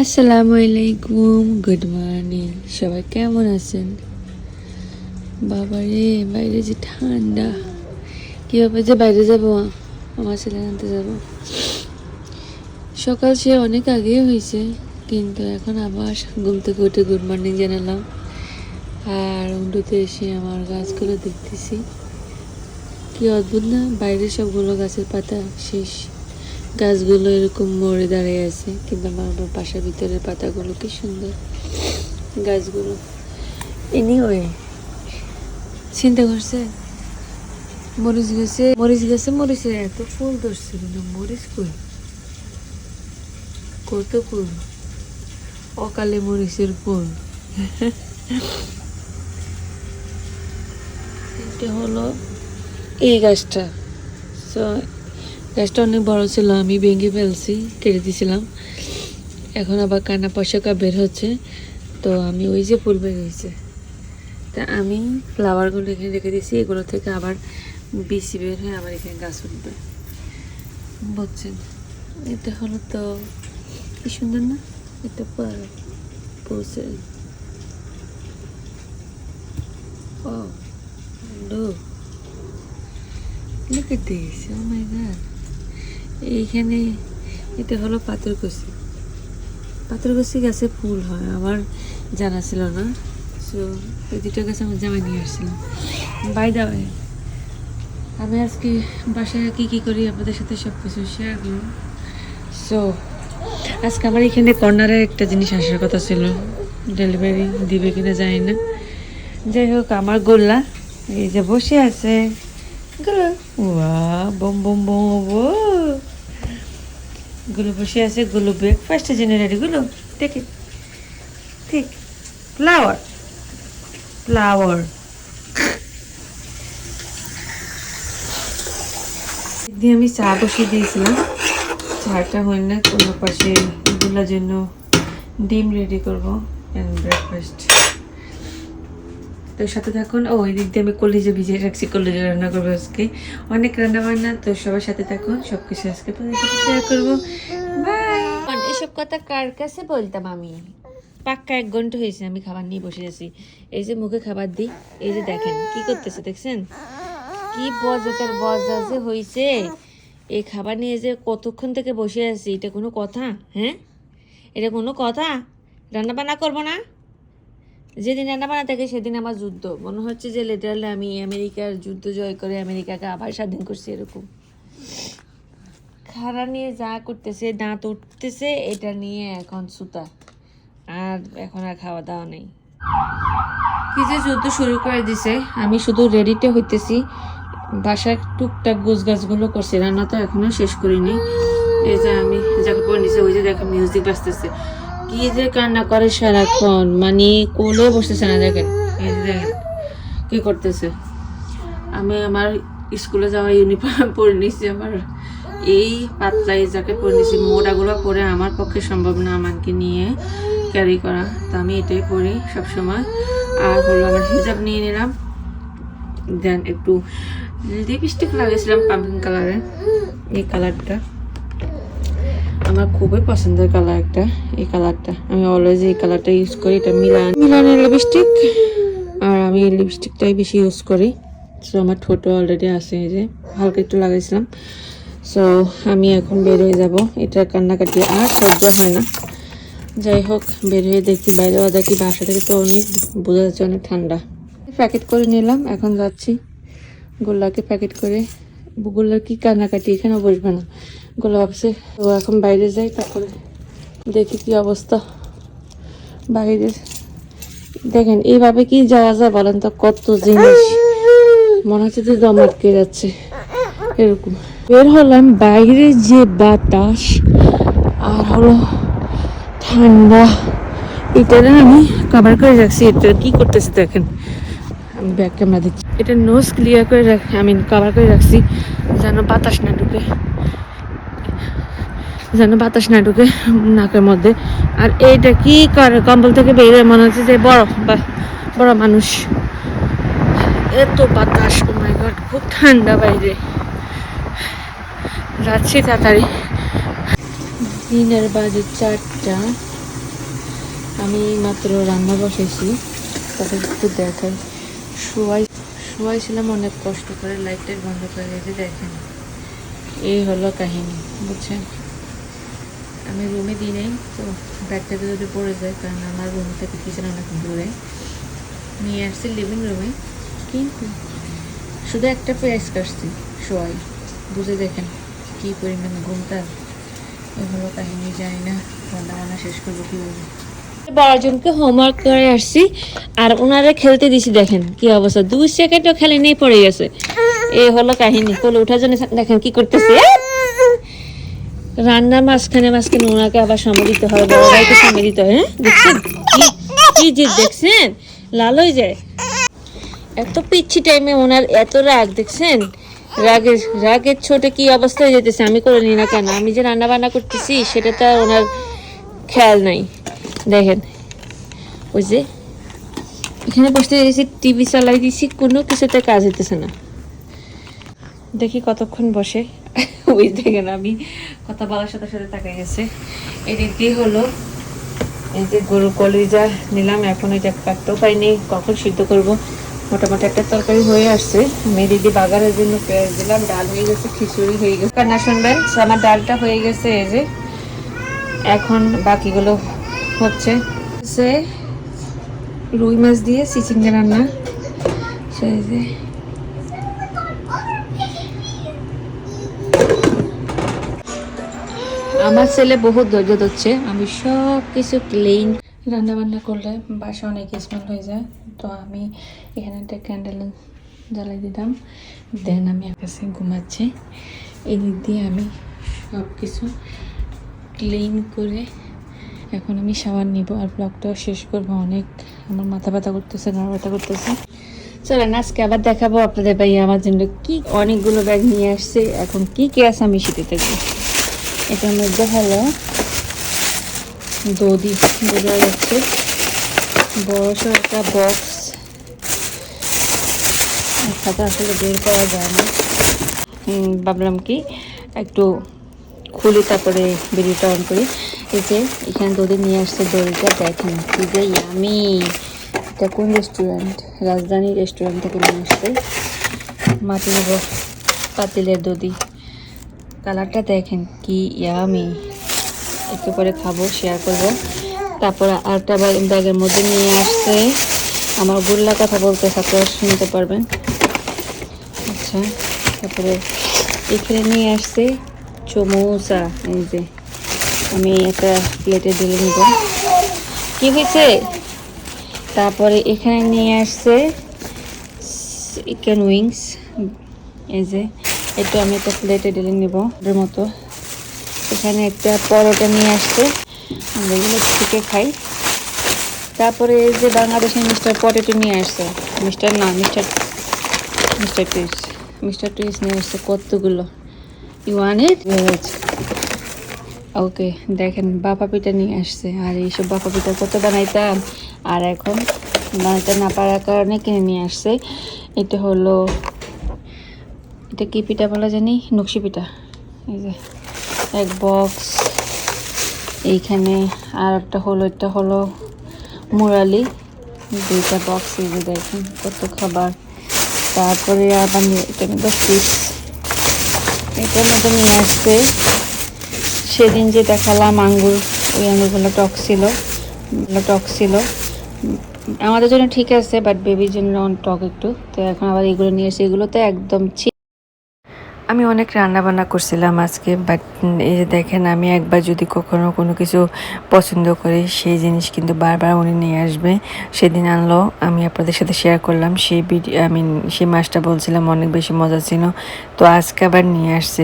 আসসালামু আলাইকুম, good morning. সবাই কেমন আছেন? বাবারে, বাইরে যে ঠান্ডা! কীভাবে যে বাইরে যাবো, আমার ছেলে আনতে যাবো। সকাল সে অনেক আগে হয়েছে, কিন্তু এখন আবার ঘুম থেকে উঠে গুড মর্নিং জানালাম। আর উন্ডুতে এসে আমার গাছগুলো দেখতেছি, কি অদ্ভুত না! বাইরে সবগুলো গাছের পাতা শেষ, গাছগুলো এরকম মরে দাঁড়িয়ে আছে, কিন্তু আমার বাসার ভিতরের পাতাগুলো কি সুন্দর, গাছগুলো। এনিওয়ে, চিন্তা করছে মরিচের এত ফুল ধরছিল না, মরিচ কই, কত ফুল, অকালে মরিচের ফুল। এটা হলো এই গাছটা। সো গাছটা অনেক বড় ছিল, আমি ভেঙে ফেলছি, কেটে দিয়েছিলাম। এখন আবার কানা পশাকা বের হচ্ছে, তো আমি ওই যে ফুল বের হয়েছে, তা আমি ফ্লাওয়ারগুলো এখানে রেখে দিয়েছি। এগুলো থেকে আবার বিচি বের হয়ে আবার এখানে গাছ উঠবে, বুঝছেন? এটা হলো তো কি সুন্দর না, এটা পৌঁছে। ও no, look at this, oh my god! এইখানে এটা হলো পাথরকুচি গাছে ফুল হয়, আমার জানা ছিল না। সো এই দুটো গাছ আমার জামাই নিয়ে আসছিলাম। বাই দা ওয়ে, আমি আজকে বাসায় কী করি আপনাদের সাথে সব কিছু শেয়ার করব। সো আজকে আমার এখানে কর্নারে একটা জিনিস আসার কথা ছিল, ডেলিভারি দিবে কিনা জানি না। যাই হোক, আমার গোল্লা এই যে বসে আছে, বম বম বম, গুলো বসে আছে, গুলো ব্রেকফাস্টের জন্য রেডি। গুলো দেখি, ঠিক ফ্লাওয়ার দিয়ে আমি চা বসিয়ে দিয়েছিলাম। চাটা হয় না, কোনো পাশে গুলার জন্য ডিম রেডি করবো অ্যান্ড ব্রেকফাস্ট। তো সাথে থাকুন। ওই দিক দিয়ে আমি কলিজা ভিজিয়ে রাখছি, কলিজা রান্না করবো আজকে, অনেক রান্না বান্না। তো সবার সাথে থাকুন, সব কিছু আজকে শেয়ার করবো। বাই। এসব কথা কার কাছে বলতাম আমি? পাক্কা 1 ঘন্টা হয়েছে আমি খাবার নিয়ে বসে আছি। এই যে মুখে খাবার দিই, এই যে দেখেন কি করতেছে, দেখছেন কি বজাতের বজা যে হয়েছে। এই খাবার নিয়ে যে কতক্ষণ থেকে বসে আছি, এটা কোনো কথা? হ্যাঁ, এটা কোনো কথা? রান্না বান্না করবো না? যেদিন রান্না বান্না থাকে সেদিন আমার যুদ্ধ, মনে হচ্ছে যে লিটারালি আমি আমেরিকার যুদ্ধ জয় করে আমেরিকাকে আবার স্বাধীন করছি। এরকম খাড়া নিয়ে যা করতেছে, দাঁত উঠতেছে, এটা নিয়ে এখন সুতা, আর এখন আর খাওয়া দাওয়া নেই। কি যে যুদ্ধ শুরু করে দিছে, আমি শুধু রেডিতে হইতেছি। বাসার টুকটাক গোছ গাছগুলো করছি, রান্না তো এখনো শেষ করিনি। এই যে আমি যাকে পরে নিচে, ওই যে দেখেন মিউজিক বাজতেছে, কি যে কান্না করে সারাক্ষণ, মানে কোলে বসতেছে না। দেখেন এই যে দেখেন কি করতেছে। আমি আমার স্কুলে যাওয়া ইউনিফর্ম পরে নিছি, আমার এই পাতলা এই জ্যাকেট পরে নিছি। মোটাগুলো পরে আমার পক্ষে সম্ভব না আমাকে নিয়ে ক্যারি করা, তো আমি এটাই পরি সবসময়। আর হলো আমার হিজাব নিয়ে নিলাম, দেন একটু লিপস্টিক লাগিয়েছিলাম পাম্পকিন কালারের। এই কালারটা আমার খুবই পছন্দের কালার একটা, এই কালারটা আমি অলওয়েজ এই কালারটা ইউজ করি। এটা মিলানের লিপস্টিক, আর আমি এই লিপস্টিকটাই বেশি ইউজ করি। সো আমার ঠোঁটও অলরেডি আছে, এই যে হালকা একটু লাগাইছিলাম। সো আমি এখন বের হয়ে যাব, এটার কান্নাকাটি আর সহ্য হয় না। যাই হোক, বের হয়ে দেখি, বাইরে দেখি, বাসা থেকে তো অনেক বোঝা যাচ্ছে অনেক ঠান্ডা। প্যাকেট করে নিলাম, এখন যাচ্ছি গোল্লাকে প্যাকেট করে। গোল্লার কি কান্নাকাটি, এখানে বসবে না, গোল্লা ভাবছে। তো এখন বাইরে যাই, তারপরে দেখি কি অবস্থা বাইরের। দেখেন এইভাবে কি যাওয়া যায় বলেন তো? কত জিনিস, মনে হচ্ছে যে দম আটকে যাচ্ছে এরকম। বের হলাম, বাইরে যে বাতাস আর হলো ঠান্ডা, এটা আমি কভার করে রাখছি। এটা কি করতেছে দেখেন, আমি ব্যাক ক্যামেরা দিচ্ছি। এটা নোজ ক্লিয়ার করে রাখি, আমি কভার করে রাখছি যেন বাতাস না ঢুকে নাকের মধ্যে। আর এইটা কি করে, কম্বল থেকে বেরিয়ে মনে হচ্ছে যে বড় মানুষ। এত বাতাস, ও মাই গড, খুব ঠান্ডা বাইরে। যাচ্ছি তাড়াতাড়ি। দিনের বাজে 4টা, আমি মাত্র রান্না বসেছি, তাদের একটু দেখাই। শুয়াইছিলাম অনেক কষ্ট করে, লাইট বন্ধ করে রেখে দেখেন এই হলো কাহিনী, বুঝছেন। আমি রুমে দিই নেই তো, ব্যাগটাতে যদি পড়ে যায়, কারণ আমার রুম থেকে কিচেন অনেক দূরে, নিয়ে আসছি লিভিং রুমে। কিন্তু শুধু একটা প্রেস কাটছি শোয়াই, বুঝে দেখেন কী পরিমাণ ঘুমটা। এই হলো কাহিনী, জানি না রান্না বান্না শেষ করবো কীভাবে। 12 জনকে হোমওয়ার্ক করে আসছি, আর ওনারা খেলতে দিছি, দেখেন কি অবস্থা, 2 সেকেন্ডও খেলে নেই, পড়ে গেছে। এই হলো কাহিনী। তোলে ওঠার জন্য দেখেন কি করতেছে, রান্নার মাঝখানে ওনাকে আবার সময় দিতে হয়, বড় ভাইকে সময় দিতে হয়। হ্যাঁ দেখছেন কি জিদ, দেখছেন লাল হয়ে যায়। এত পিচ্ছি টাইমে ওনার এত রাগ, দেখছেন রাগের ছোটে কি অবস্থা হয়ে যেতেছে। আমি করে নি না কেন, আমি যে রান্না বান্না করতেছি সেটা তো ওনার খেয়াল নাই। দেখেন ওই যে এখানে বসতে গেছি, টিভি চালাই দিছি, কোনো কিছুতে কাজ হইতেছে না। দেখি কতক্ষণ বসে। ওই দেখেন আমি কথা বলার সাথে সাথে তাকাই গেছে। এদিক দিয়ে হলো এই যে গরু কলিজা নিলাম, এখন এটা কাটতেও পাইনি, কখন সিদ্ধ করব। মোটামুটি একটা তরকারি হয়ে আসছে। আমি দিদি বাগারের জন্য পেঁয়াজ দিলাম, ডাল হয়ে গেছে, খিচুড়ি হয়ে গেছে। কান্না শুনবেন, আমার ডালটা হয়ে গেছে। এই যে এখন বাকিগুলো হচ্ছে, রুই মাছ দিয়ে চিচিঙ্গা রান্না। সেই যে আমার ছেলে বহুত ধৈর্য ধরছে, আমি সব কিছু ক্লিন। রান্না বান্না করলে বাসা অনেক স্মেল হয়ে যায়, তো আমি এখানে একটা ক্যান্ডেল জ্বালাই দিলাম। দেন আমি কাছে ঘুমাচ্ছি। এদিক দিয়ে আমি সব কিছু ক্লিন করে এখন আমি শাওয়ার নিব, আর ব্লগটাও শেষ করবো। অনেক আমার মাথা ব্যথা করতেছে, গা ব্যথা করতেছে। চলেন আজকে আবার দেখাবো আপনাদের ভাই আমার জন্য কি অনেকগুলো ব্যাগ নিয়ে আসছে। এখন কি কি আছে আমি সেটা দেখবো। এটার মধ্যে হলো দধি বোঝা যাচ্ছে, বড়সড় একটা বক্স, খাতা আসলে বের করা যায় না। ভাবলাম কি একটু খুলি, তারপরে ভিডিওটা অন করি। এই যে এখানে দধি নিয়ে আসছে, দধিটা দেখেন কি যে ইয়ামি। এটা কোন রেস্টুরেন্ট, রাজধানী রেস্টুরেন্ট থেকে নিয়ে আসছে। মাটির পাতিলের দধি, কালারটা দেখেন কি ইয়ামি। একটু করে খাবো, শেয়ার করবো। তারপরে আরেকটা ব্যাগের মধ্যে নিয়ে আসছে, আমার গুল্লা কথা বলতে আপনারা শুনতে পারবেন। আচ্ছা, তারপরে এখানে নিয়ে আসছে চমোসা। এই যে আমি একটা প্লেটে ঢেলে নিব, কি হয়েছে। তারপরে এখানে নিয়ে আসছে চিকেন উইংস। এই যে একটু আমি একটা প্লেটে ঢেলে নিব ওর মতো। এখানে একটা পরোটা নিয়ে আসছে, আমরা এগুলো থেকে খাই। তারপরে এই যে বাংলাদেশের মিস্টার পটেটো নিয়ে আসছে, মিস্টার টুইস্ট নিয়ে আসছে কতগুলো। ইউ ওয়ান্ট ইট? ওকে, দেখেন বাপা পিঠা নিয়ে আসছে। আর এইসব বাপা পিঠা কত বানাইতাম, আর এখন বানাইতে না পারার কারণে কিনে নিয়ে আসছে। এটা হলো, এটা কি পিঠা বলা জানি, নকশি পিঠা। এই যে এক বক্স। এইখানে আর একটা হলো, এটা হলো মুরালি, 2টা বক্স। এই যে দেখেন কত খাবার। তারপরে আবার এটার মধ্যে চিপস, এটার মধ্যে নিয়ে আসছে সেদিন যে দেখালাম আঙ্গুর, ওই আঙ্গুরগুলো টক ছিল। আমাদের জন্য ঠিক আছে, বাট বেবির জন্য টক একটু। তো এখন আবার এগুলো নিয়ে এসে, এগুলো তো একদম আমি অনেক রান্না বান্না করছিলাম আজকে, বাট এই যে দেখেন, আমি একবার যদি কখনো কোনো কিছু পছন্দ করি, সেই জিনিস কিন্তু বারবার উনি নিয়ে আসবে। সেদিন আনলো, আমি আপনাদের সাথে শেয়ার করলাম সেই ভিডিও। আমি সেই মাছটা বলছিলাম অনেক বেশি মজা ছিল, তো আজকে আবার নিয়ে আসছে।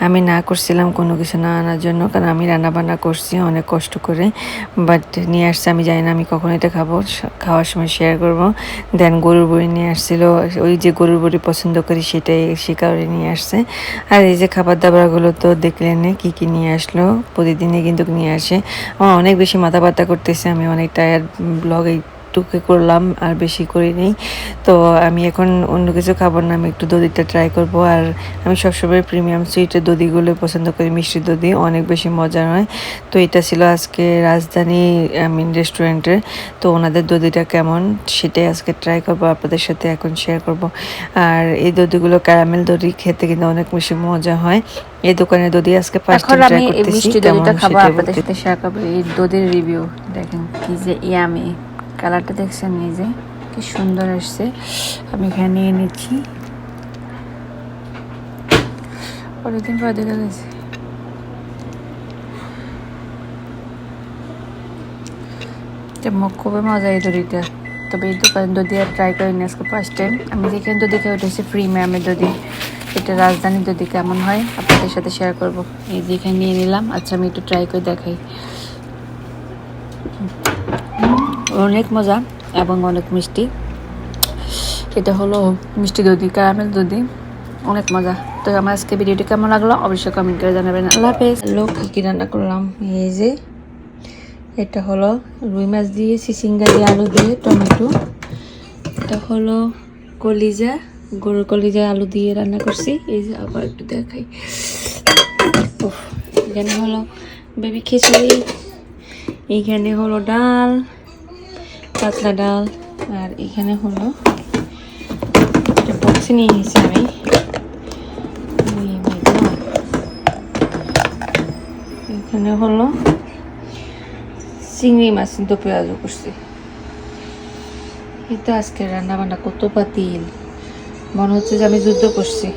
আমি না করছিলাম কোনো কিছু না আনার জন্য, কারণ আমি রান্না বান্না করছি অনেক কষ্ট করে, বাট নিয়ে আসছে। আমি জানি না আমি কখন এটা খাবো, খাওয়ার সময় শেয়ার করব। দেন গরুর বড়ি নিয়ে আসছিল, ওই যে গরুর বড়ি পছন্দ করি সেটাই, সে কারণে নিয়ে আসছে। আর এই যে খাবার দাবারগুলো তো দেখলেন কি কি নিয়ে আসলো, প্রতিদিনই কিন্তু নিয়ে আসে। আমার অনেক বেশি মাথা ব্যথা করতেছে, আমি অনেক টায়ার্ড, ব্লগ এই একটুকে করলাম আর বেশি করিনি। তো আমি এখন অন্য কিছু খাবো না, আমি একটু দধিটা ট্রাই করব। আর আমি সবসময় প্রিমিয়াম সুইটের দধিগুলো পছন্দ করি, মিষ্টি দধি অনেক বেশি মজার হয়। তো এটা ছিল আজকে রাজধানী রেস্টুরেন্টের। তো ওনাদের দধিটা কেমন সেটাই আজকে ট্রাই করব, আপনাদের সাথে এখন শেয়ার করব। আর এই দধিগুলো ক্যারামেল দধি, খেতে কিন্তু অনেক বেশি মজা হয়। এই দোকানের দধি আজকে ফার্স্ট টাইম ট্রাই করতেছি, মিষ্টি কেমন দধিটা খাবো, সেটাই আপনাদের বলতে। সাথে শেয়ার করবো এই দধির রিভিউ। দেখেন কি যে ইয়ামি, কালারটা দেখছেন এই যে কি সুন্দর আসছে। আমি এখানে নিয়ে নিচ্ছি, অনেকদিন পর দেখা গেছে। খুবই মজা এই দধিটা। তবে এই দোকানের দধি আর ট্রাই করিনি আজকে ফার্স্ট টাইম। আমি যেখানে দধি খেয়ে উঠেছি প্রিমিয়ামের দধি, এটা রাজধানী দধি কেমন হয় আপনাদের সাথে শেয়ার করব। এই যে এখানে নিয়ে নিলাম। আচ্ছা আমি একটু ট্রাই করে দেখাই। অনেক মজা এবং অনেক মিষ্টি। এটা হলো মিষ্টি দধি, ক্যারামেল দধি, অনেক মজা। তো আমার আজকে ভিডিওটি কেমন লাগলো অবশ্যই কমেন্ট করে জানাবেন। আল্লাহ হাফেজ। হ্যালো, কী রান্না করলাম, এই যে এটা হলো রুই মাছ দিয়ে চিচিঙ্গা দিয়ে আলু দিয়ে টমেটো। এটা হলো কলিজা, গরুর কলিজা আলু দিয়ে রান্না করছি। এই যে আবার একটু দেখাই। এখানে হলো বেবি খিচুড়ি, এইখানে হলো ডাল, পাতলা ডাল, আর এখানে হলো একটা বক্সে নিয়ে নিয়েছি আমি। এখানে হলো চিংড়ি মাছ কিন্তু পেঁয়াজও করছি। এটা আজকে রান্না বান্না কত পাতিল, মনে হচ্ছে যে আমি যুদ্ধ করছি।